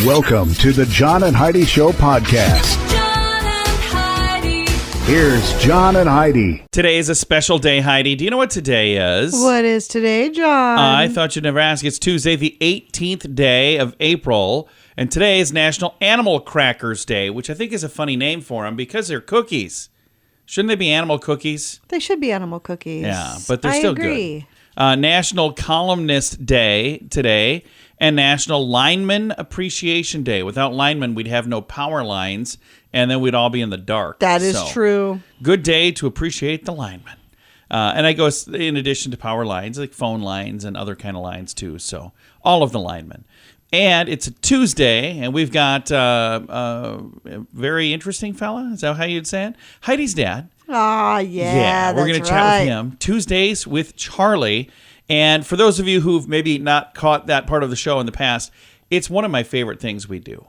Welcome to the John and Heidi Show podcast. John and Heidi. Here's John and Heidi. Today is a special day, Heidi. Do you know what today is? What is today, John? I thought you'd never ask. It's Tuesday, the 18th day of April, and today is National Animal Crackers Day, which I think is a funny name for them because they're cookies. Shouldn't they be animal cookies? They should be animal cookies. Yeah, but they're still agree. good. National Columnist Day today, and National Lineman Appreciation Day. Without linemen, we'd have no power lines, and then we'd all be in the dark. That is true. Good day to appreciate the linemen. And I go in addition to power lines, like phone lines and other kind of lines too. So all of the linemen. And it's a Tuesday, and we've got a very interesting fella. Is that how you'd say it? Heidi's dad. Ah, yeah, we're going to chat with him. Tuesdays with Charlie. And for those of you who've maybe not caught that part of the show in the past, it's one of my favorite things we do.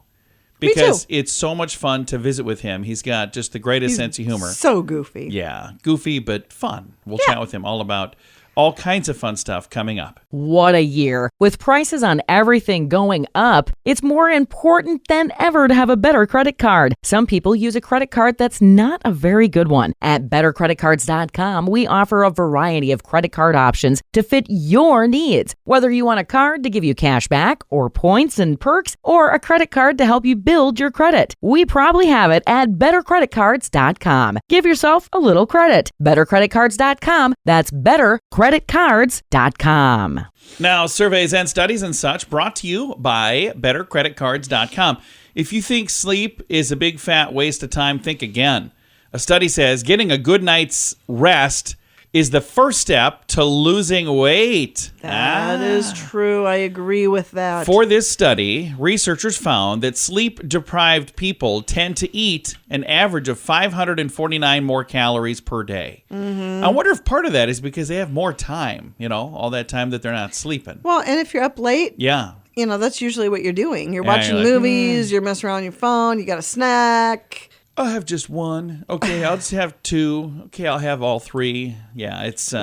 Because it's so much fun to visit with him. He's got just the greatest sense of humor. So goofy. Yeah, goofy but fun. We'll chat with him all about all kinds of fun stuff coming up. What a year. With prices on everything going up, it's more important than ever to have a better credit card. Some people use a credit card that's not a very good one. At bettercreditcards.com, we offer a variety of credit card options to fit your needs. Whether you want a card to give you cash back or points and perks, or a credit card to help you build your credit, we probably have it at bettercreditcards.com. Give yourself a little credit. Bettercreditcards.com. That's bettercreditcards.com. Now, surveys and studies and such brought to you by bettercreditcards.com. If you think sleep is a big fat waste of time, think again. A study says getting a good night's rest is the first step to losing weight. That is true. I agree with that. For this study, researchers found that sleep-deprived people tend to eat an average of 549 more calories per day. Mm-hmm. I wonder if part of that is because they have more time, all that time that they're not sleeping. Well, and if you're up late, that's usually what you're doing. You're watching movies, you're messing around on your phone, you got a snack. I'll have just one. Okay, I'll just have two. Okay, I'll have all three. Yeah, it's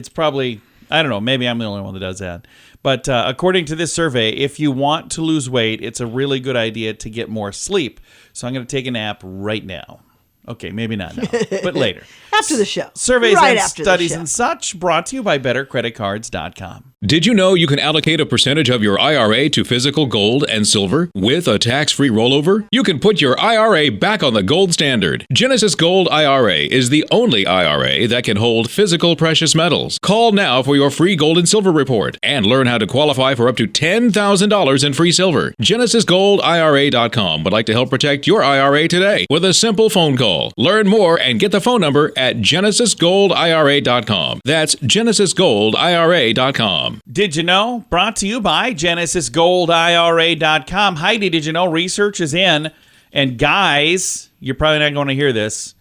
probably, I don't know, maybe I'm the only one that does that. But according to this survey, if you want to lose weight, it's a really good idea to get more sleep. So I'm going to take a nap right now. Okay, maybe not now, but later. After the show. Surveys and studies and such brought to you by bettercreditcards.com. Did you know you can allocate a percentage of your IRA to physical gold and silver with a tax-free rollover? You can put your IRA back on the gold standard. Genesis Gold IRA is the only IRA that can hold physical precious metals. Call now for your free gold and silver report and learn how to qualify for up to $10,000 in free silver. GenesisGoldIRA.com would like to help protect your IRA today with a simple phone call. Learn more and get the phone number at GenesisGoldIRA.com. That's GenesisGoldIRA.com. Did you know? Brought to you by GenesisGoldIRA.com. Heidi, did you know research is in? And guys, you're probably not going to hear this.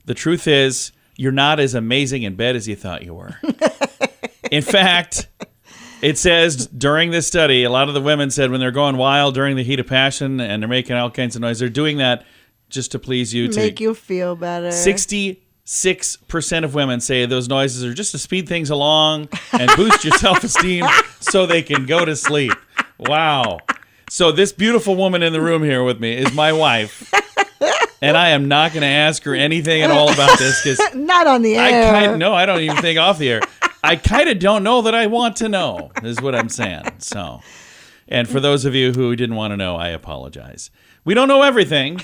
The truth is, you're not as amazing in bed as you thought you were. In fact, it says during this study, a lot of the women said when they're going wild during the heat of passion and they're making all kinds of noise, they're doing that just to please you. Make you feel better. 66% of women say those noises are just to speed things along and boost your self-esteem so they can go to sleep. Wow. So this beautiful woman in the room here with me is my wife. And I am not going to ask her anything at all about this. Cause not on the air. I don't even think off the air. I kind of don't know that I want to know, is what I'm saying. So, and for those of you who didn't want to know, I apologize. We don't know everything,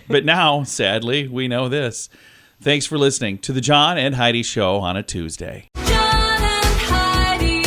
but now, sadly, we know this. Thanks for listening to the John and Heidi Show on a Tuesday. John and Heidi.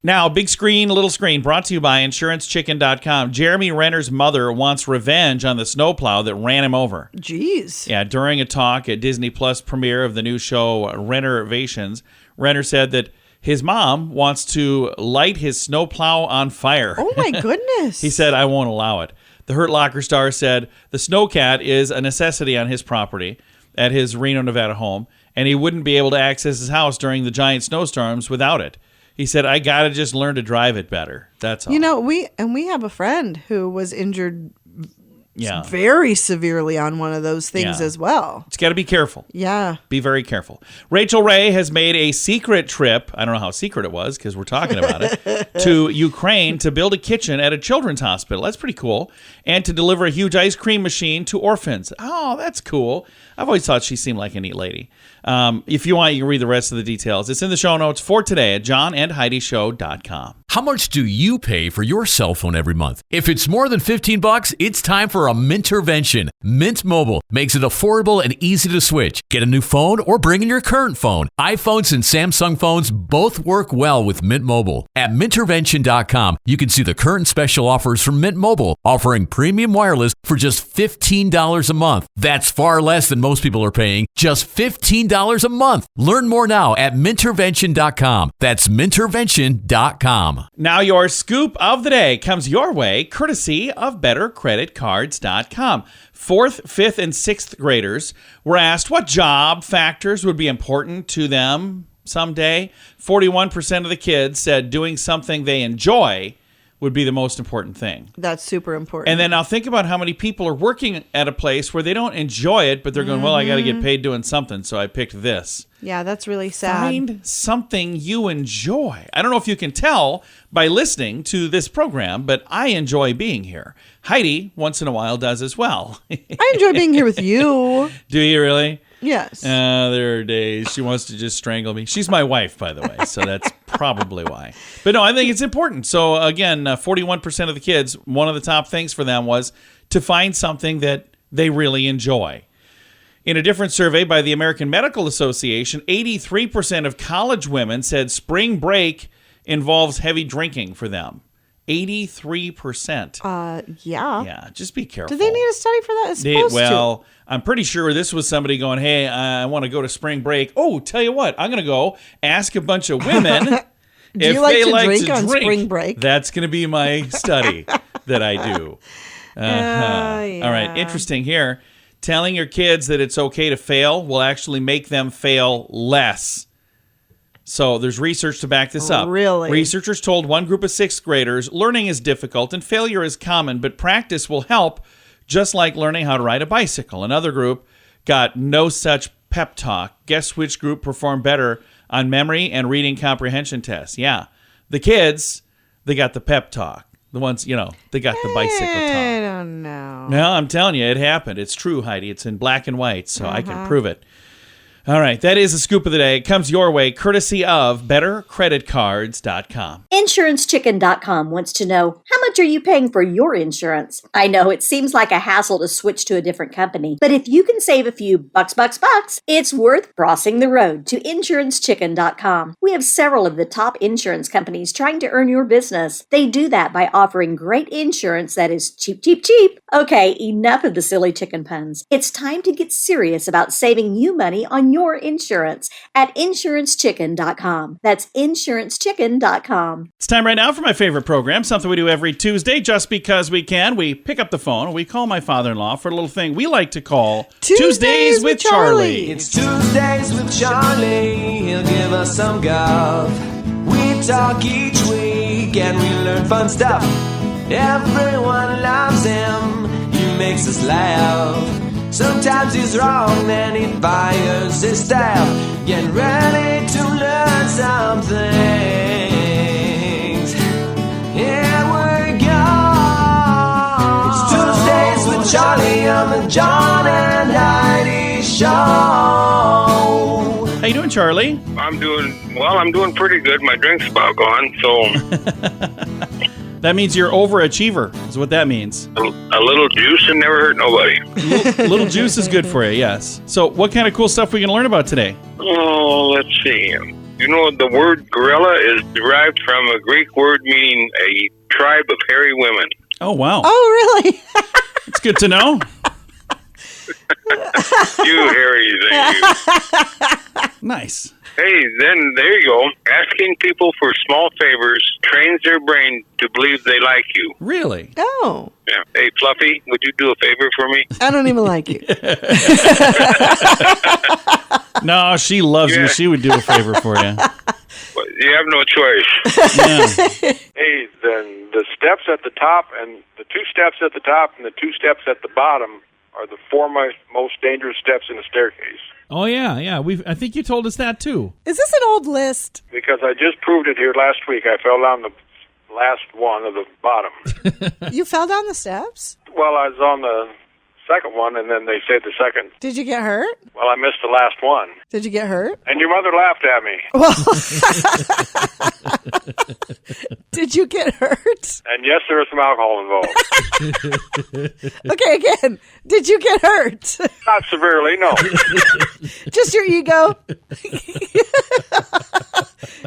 Now, big screen, little screen, brought to you by InsuranceChicken.com. Jeremy Renner's mother wants revenge on the snowplow that ran him over. Jeez. Yeah, during a talk at Disney Plus premiere of the new show Rennervations, Renner said that his mom wants to light his snowplow on fire. Oh, my goodness. He said, I won't allow it. The Hurt Locker star said the snowcat is a necessity on his property at his Reno, Nevada home, and he wouldn't be able to access his house during the giant snowstorms without it. He said, I got to just learn to drive it better. That's all. We have a friend who was injured Yeah. very severely on one of those things Yeah. as well. It's got to be careful. Yeah. Be very careful. Rachel Ray has made a secret trip. I don't know how secret it was because we're talking about it to Ukraine to build a kitchen at a children's hospital. That's pretty cool. And to deliver a huge ice cream machine to orphans. Oh, that's cool. I've always thought she seemed like a neat lady. If you want, you can read the rest of the details. It's in the show notes for today at johnandheidishow.com. How much do you pay for your cell phone every month? If it's more than $15, it's time for a Mintervention. Mint Mobile makes it affordable and easy to switch. Get a new phone or bring in your current phone. iPhones and Samsung phones both work well with Mint Mobile. At Mintervention.com, you can see the current special offers from Mint Mobile, offering premium wireless for just $15 a month. That's far less than most people are paying, just $15 a month. Learn more now at Mintervention.com. That's Mintervention.com. Now your scoop of the day comes your way courtesy of BetterCreditCards.com. 4th, 5th, and 6th graders were asked what job factors would be important to them someday. 41% of the kids said doing something they enjoy would be the most important thing. That's super important. And then now think about how many people are working at a place where they don't enjoy it, but they're going, well, I got to get paid doing something, so I picked this. Yeah, that's really sad. Find something you enjoy. I don't know if you can tell by listening to this program, but I enjoy being here. Heidi, once in a while, does as well. I enjoy being here with you. Do you really? Yes. There are days she wants to just strangle me. She's my wife, by the way, so that's probably why. But no, I think it's important. So again, 41% of the kids, one of the top things for them was to find something that they really enjoy. In a different survey by the American Medical Association, 83% of college women said spring break involves heavy drinking for them. 83%. Yeah. Yeah, just be careful. Do they need a study for that? It's supposed Well, I'm pretty sure this was somebody going, hey, I want to go to spring break. Oh, tell you what, I'm going to go ask a bunch of women if you like they to like drink to on drink. spring break? That's going to be my study that I do. yeah. All right, interesting here. Telling your kids that it's okay to fail will actually make them fail less. So there's research to back this up. Really? Researchers told one group of 6th graders, learning is difficult and failure is common, but practice will help, just like learning how to ride a bicycle. Another group got no such pep talk. Guess which group performed better on memory and reading comprehension tests? Yeah, the kids, they got the pep talk. The ones, they got the bicycle talk. I don't know. No, I'm telling you, it happened. It's true, Heidi. It's in black and white, so I can prove it. All right, that is the scoop of the day. It comes your way courtesy of BetterCreditCards.com. InsuranceChicken.com wants to know, how much are you paying for your insurance? I know it seems like a hassle to switch to a different company, but if you can save a few bucks, it's worth crossing the road to InsuranceChicken.com. We have several of the top insurance companies trying to earn your business. They do that by offering great insurance that is cheap. Okay, enough of the silly chicken puns. It's time to get serious about saving you money on your insurance at InsuranceChicken.com. That's InsuranceChicken.com. It's time right now for my favorite program, something we do every Tuesday just because we can. We pick up the phone and we call my father-in-law for a little thing we like to call Tuesdays with Charlie. It's Tuesdays with Charlie. He'll give us some guff. We talk each week and we learn fun stuff. Everyone loves him. He makes us laugh. Sometimes he's wrong, then he fires his staff. Get ready to learn some things. Here we go. It's Tuesdays with Charlie on the John and Heidi Show. How you doing, Charlie? I'm doing pretty good. My drink's about gone, so That means you're overachiever, is what that means. a little juice and never hurt nobody. Little juice is good for you, yes. So what kind of cool stuff are we going to learn about today? Oh, let's see. You know, the word gorilla is derived from a Greek word meaning a tribe of hairy women. Oh, wow. Oh, really? It's good to know. You hairy thing. Nice. Hey, then there you go. Asking people for small favors trains their brain to believe they like you. Really? Oh. Yeah. Hey, Fluffy, would you do a favor for me? I don't even like you. No, she loves you. She would do a favor for you. You have no choice. Yeah. Hey, then the steps at the top and the 2 steps at the top and the 2 steps at the bottom are the 4 most dangerous steps in a staircase. Oh, yeah. I think you told us that, too. Is this an old list? Because I just proved it here last week. I fell down the last one of the bottom. You fell down the steps? Well, I was on the second one, and then they said the second. Did you get hurt? Well, I missed the last one. Did you get hurt? And your mother laughed at me. Well, did you get hurt? And yes, there was some alcohol involved. Okay, again, did you get hurt? Not severely, no. Just your ego?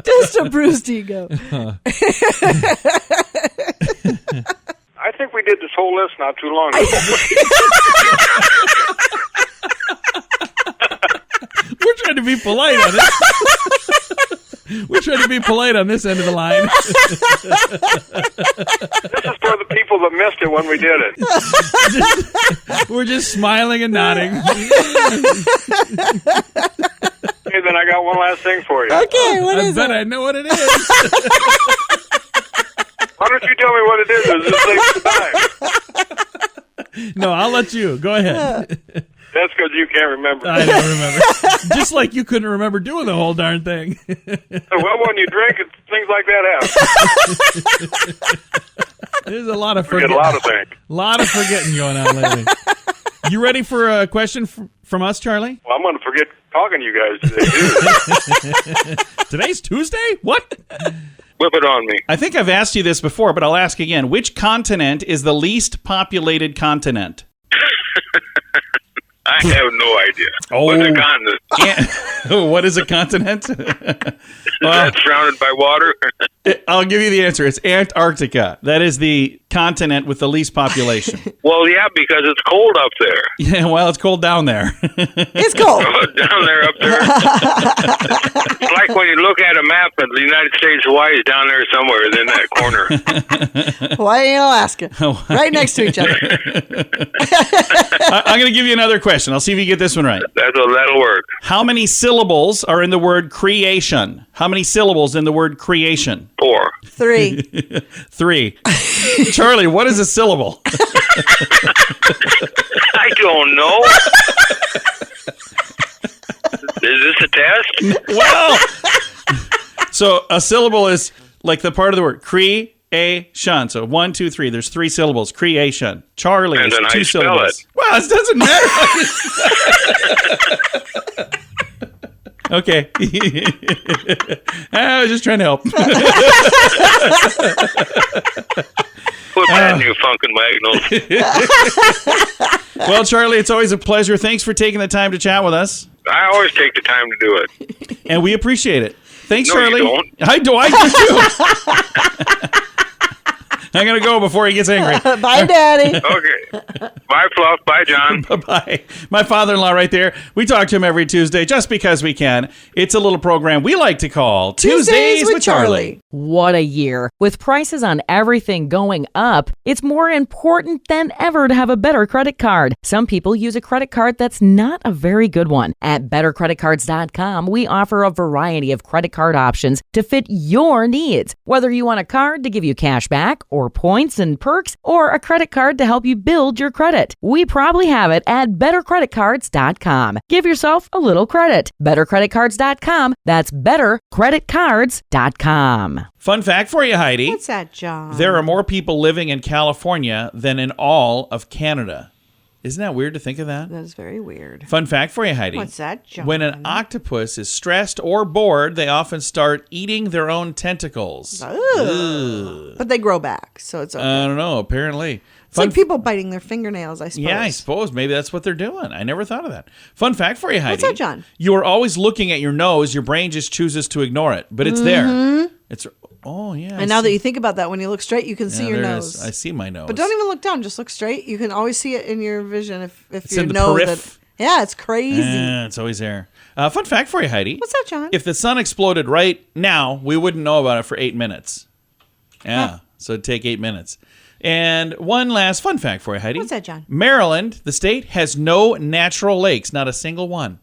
Just a bruised ego. I think we did this whole list not too long ago. We're trying to be polite on it. We're trying to be polite on this end of the line. This is for the people that missed it when we did it. We're just smiling and nodding. Hey, then I got one last thing for you. Okay, what is I bet it? I know what it is. Why don't you tell me what it is? Is this thing time? No, I'll let you. Go ahead. That's because you can't remember. I don't remember. Just like you couldn't remember doing the whole darn thing. Well, when you drink, things like that happen. There's a lot of Forget a lot of things. lot of forgetting going on lately. You ready for a question from us, Charlie? Well, I'm going to forget talking to you guys today, too. Today's Tuesday? What? Whip it on me. I think I've asked you this before, but I'll ask again. Which continent is the least populated continent? I have no idea. What's a continent? What is a continent? That's surrounded by water. I'll give you the answer. It's Antarctica. That is the continent with the least population. Well, yeah, because it's cold up there. Yeah, well, it's cold down there. It's cold. Down there, up there. It's like when you look at a map of the United States, Hawaii is down there somewhere in that corner. Hawaii and Alaska. Right next to each other. I'm going to give you another question. I'll see if you get this one right. That'll work. How many syllables are in the word creation? How many syllables in the word creation? 4. 3. 3. Charlie, what is a syllable? I don't know. Is this a test? Well, so a syllable is like the part of the word creation. So 1, 2, 3. There's 3 syllables. Creation. Charlie And is then how 2 you spell syllables. it. Well, it doesn't matter. Okay. I was just trying to help. Put that in your funkin' Magnals. Well, Charlie, it's always a pleasure. Thanks for taking the time to chat with us. I always take the time to do it. And we appreciate it. Thanks, No, Charlie. you don't. I do too. I'm going to go before he gets angry. Bye, Daddy. Okay. Bye, Fluff. Bye, John. Bye-bye. My father-in-law right there. We talk to him every Tuesday just because we can. It's a little program we like to call Tuesdays with Charlie. What a year. With prices on everything going up, it's more important than ever to have a better credit card. Some people use a credit card that's not a very good one. At bettercreditcards.com, we offer a variety of credit card options to fit your needs. Whether you want a card to give you cash back or points and perks, or a credit card to help you build your credit, we probably have it at bettercreditcards.com. Give yourself a little credit. Bettercreditcards.com. That's bettercreditcards.com. Fun fact for you, Heidi. What's that, John? There are more people living in California than in all of Canada. Isn't that weird to think of that? That is very weird. Fun fact for you, Heidi. What's that, John? When an octopus is stressed or bored, they often start eating their own tentacles. Ugh. But they grow back, so it's okay. I don't know, apparently. It's like people biting their fingernails, I suppose. Yeah, I suppose. Maybe that's what they're doing. I never thought of that. Fun fact for you, Heidi. What's that, John? You are always looking at your nose. Your brain just chooses to ignore it, but it's there. It's yeah. And now that you think about that, when you look straight, you can see your there it nose. is. I see my nose. But don't even look down. Just look straight. You can always see it in your vision if It's you in the know periph. that. Yeah, it's crazy. Yeah, it's always there. Fun fact for you, Heidi. What's that, John? If the sun exploded right now, we wouldn't know about it for 8 minutes. Yeah, so it'd take 8 minutes. And one last fun fact for you, Heidi. What's that, John? Maryland, the state, has no natural lakes, not a single one.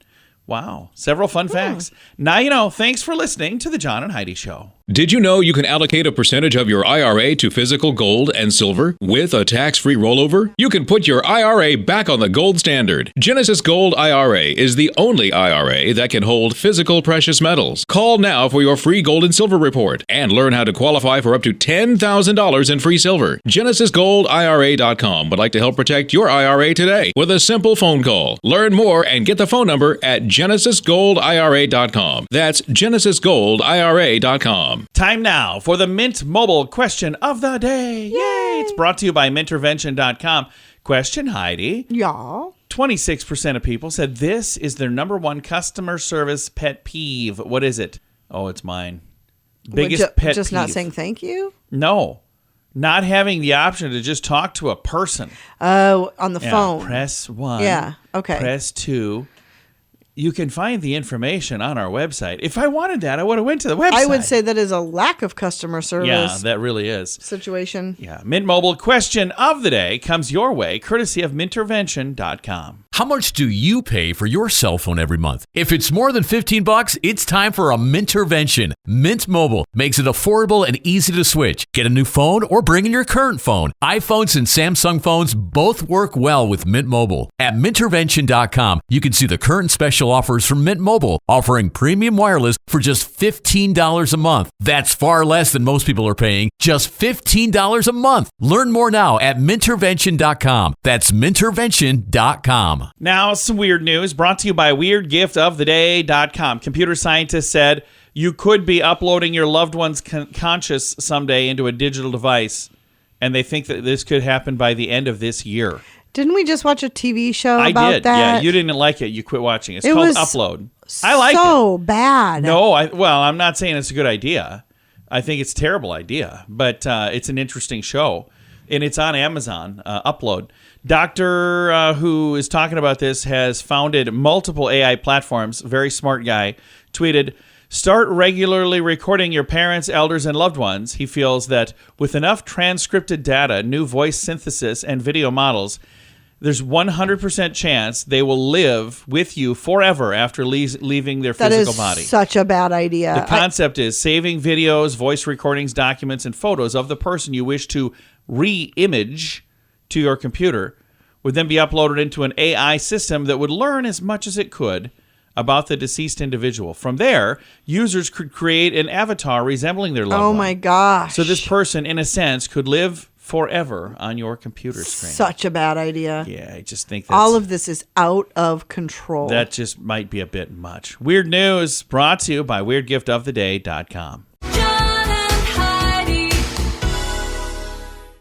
Wow. Several fun facts. Now you know. Thanks for listening to the John and Heidi Show. Did you know you can allocate a percentage of your IRA to physical gold and silver with a tax-free rollover? You can put your IRA back on the gold standard. Genesis Gold IRA is the only IRA that can hold physical precious metals. Call now for your free gold and silver report and learn how to qualify for up to $10,000 in free silver. GenesisGoldIRA.com would like to help protect your IRA today with a simple phone call. Learn more and get the phone number at GenesisGoldIRA.com. That's GenesisGoldIRA.com. Time now for the Mint Mobile question of the day. Yay! It's brought to you by Mintervention.com. Question, Heidi. Y'all. 26% of people said this is their number one customer service pet peeve. What is it? Oh, it's mine. Biggest pet just peeve. Not saying thank you? No. Not having the option to just talk to a person. Oh, on the phone. Press 1. Yeah, okay. Press 2. You can find the information on our website. If I wanted that, I would have went to the website. I would say that is a lack of customer service. Yeah, that really is. Situation. Yeah. Mint Mobile question of the day comes your way, courtesy of Mintervention.com. How much do you pay for your cell phone every month? If it's more than $15, it's time for a Mintervention. Mint Mobile makes it affordable and easy to switch. Get a new phone or bring in your current phone. iPhones and Samsung phones both work well with Mint Mobile. At Mintervention.com, you can see the current special offers from Mint Mobile, offering premium wireless for just $15 a month. That's far less than most people are paying, just $15 a month. Learn more now at Mintervention.com. That's Mintervention.com. Now, some weird news brought to you by WeirdGiftOfTheDay.com. Computer scientists said you could be uploading your loved one's conscious someday into a digital device, and they think that this could happen by the end of this year. Didn't we just watch a TV show I about did. that? Yeah, you didn't like it. You quit watching. It's called Upload. I like it. So bad. No, I'm not saying it's a good idea. I think it's a terrible idea, but it's an interesting show, and it's on Amazon. Upload. Doctor who is talking about this has founded multiple AI platforms. Very smart guy. Tweeted, start regularly recording your parents, elders, and loved ones. He feels that with enough transcripted data, new voice synthesis, and video models, there's 100% chance they will live with you forever after leaving their physical body. That is such a bad idea. The concept is saving videos, voice recordings, documents, and photos of the person you wish to re-image to your computer would then be uploaded into an AI system that would learn as much as it could about the deceased individual. From there, users could create an avatar resembling their loved one. Oh my gosh. So this person, in a sense, could live forever on your computer screen. Such a bad idea. Yeah, I just think that's, all of this is out of control. That just might be a bit much. Weird news brought to you by WeirdGiftOfTheDay.com. John and Heidi.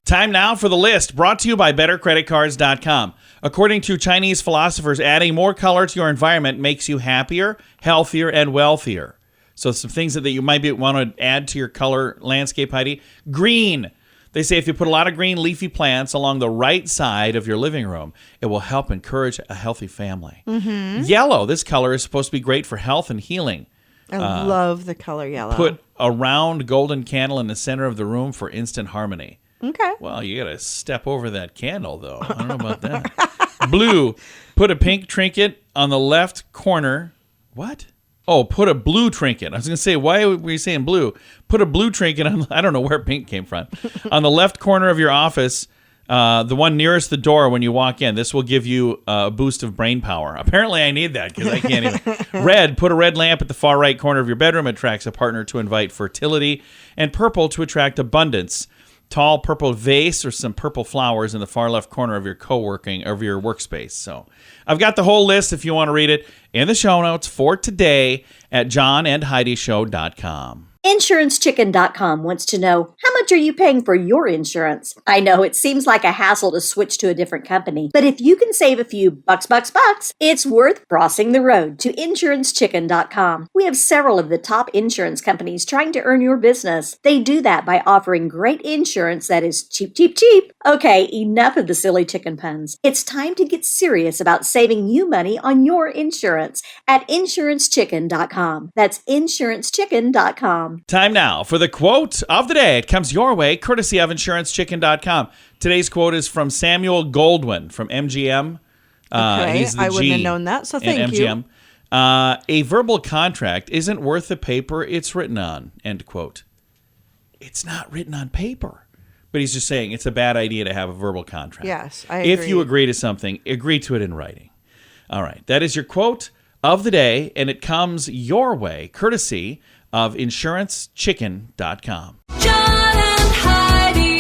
Time now for the list, brought to you by BetterCreditCards.com. According to Chinese philosophers, adding more color to your environment makes you happier, healthier, and wealthier. So some things that you might want to add to your color landscape, Heidi. Green. They say if you put a lot of green leafy plants along the right side of your living room, it will help encourage a healthy family. Mm-hmm. Yellow. This color is supposed to be great for health and healing. I love the color yellow. Put a round golden candle in the center of the room for instant harmony. Okay. Well, you got to step over that candle, though. I don't know about that. Blue. Put a pink trinket on the left corner. What? Oh, put a blue trinket. I was going to say, why were you saying blue? Put a blue trinket on, I don't know where pink came from, on the left corner of your office, the one nearest the door when you walk in. This will give you a boost of brain power. Apparently, I need that because I can't even. Red. Put a red lamp at the far right corner of your bedroom. It attracts a partner to invite fertility. And purple to attract abundance. Tall purple vase or some purple flowers in the far left corner of your your workspace. So I've got the whole list if you want to read it in the show notes for today at johnandheidishow.com. InsuranceChicken.com wants to know, how much are you paying for your insurance? I know it seems like a hassle to switch to a different company, but if you can save a few bucks, it's worth crossing the road to InsuranceChicken.com. We have several of the top insurance companies trying to earn your business. They do that by offering great insurance that is cheap. Okay, enough of the silly chicken puns. It's time to get serious about saving you money on your insurance at InsuranceChicken.com. That's InsuranceChicken.com. Time now for the quote of the day. It comes your way, courtesy of InsuranceChicken.com. Today's quote is from Samuel Goldwyn from MGM. Okay, He's the I wouldn't have G known that, so in thank MGM. you. A verbal contract isn't worth the paper it's written on, end quote. It's not written on paper. But he's just saying it's a bad idea to have a verbal contract. Yes, I agree. If you agree to something, agree to it in writing. All right, that is your quote of the day, and it comes your way, courtesy of InsuranceChicken.com. John and Heidi.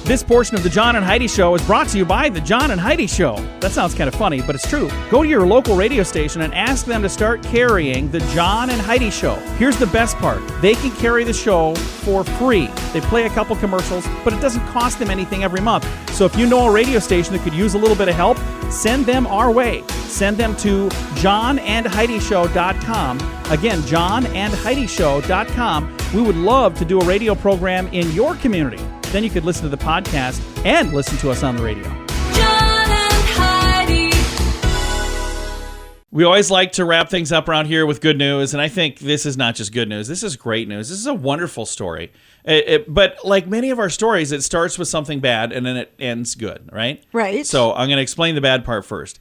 This portion of the John and Heidi Show is brought to you by the John and Heidi Show. That sounds kind of funny, but it's true. Go to your local radio station and ask them to start carrying the John and Heidi Show. Here's the best part. They can carry the show for free. They play a couple commercials, but it doesn't cost them anything every month. So if you know a radio station that could use a little bit of help, send them our way. Send them to johnandheidishow.com. Again, johnandheidishow.com. We would love to do a radio program in your community. Then you could listen to the podcast and listen to us on the radio. John and Heidi. We always like to wrap things up around here with good news, and I think this is not just good news. This is great news. This is a wonderful story. But like many of our stories, it starts with something bad, and then it ends good, right? Right. So I'm going to explain the bad part first.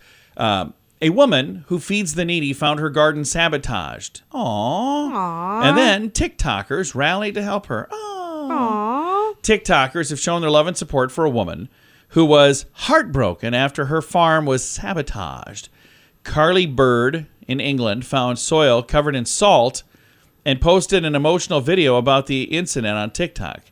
A woman who feeds the needy found her garden sabotaged. Aww. And then TikTokers rallied to help her. Aww. TikTokers have shown their love and support for a woman who was heartbroken after her farm was sabotaged. Carly Bird in England found soil covered in salt and posted an emotional video about the incident on TikTok.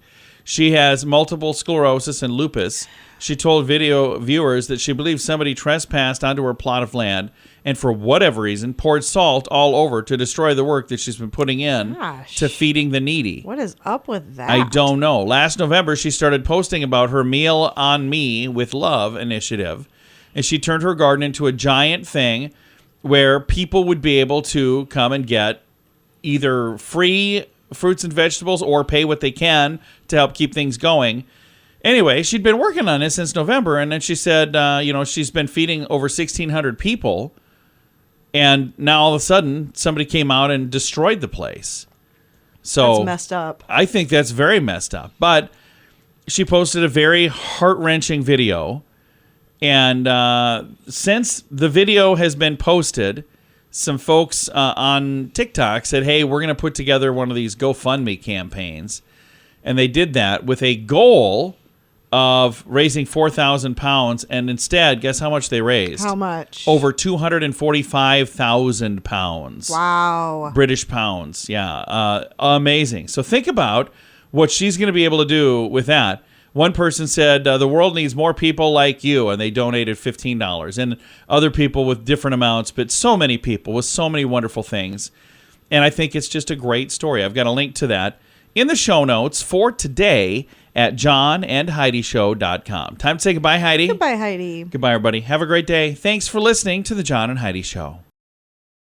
She has multiple sclerosis and lupus. She told video viewers that she believes somebody trespassed onto her plot of land and for whatever reason poured salt all over to destroy the work that she's been putting in to feeding the needy. What is up with that? I don't know. Last November, she started posting about her Meal on Me with Love initiative, and she turned her garden into a giant thing where people would be able to come and get either free fruits and vegetables or pay what they can to help keep things going. Anyway, she'd been working on it since November, and then she said, she's been feeding over 1,600 people, and now all of a sudden, somebody came out and destroyed the place. So that's messed up. I think that's very messed up. But she posted a very heart-wrenching video, and since the video has been posted, some folks on TikTok said, hey, we're going to put together one of these GoFundMe campaigns. And they did that with a goal of raising £4,000, and instead, guess how much they raised? How much? Over £245,000. Wow. British pounds, yeah. Amazing. So think about what she's going to be able to do with that. One person said, the world needs more people like you, and they donated $15. And other people with different amounts, but so many people with so many wonderful things. And I think it's just a great story. I've got a link to that in the show notes for today at johnandheidishow.com. Time to say goodbye, Heidi. Goodbye, Heidi. Goodbye, everybody. Have a great day. Thanks for listening to The John and Heidi Show.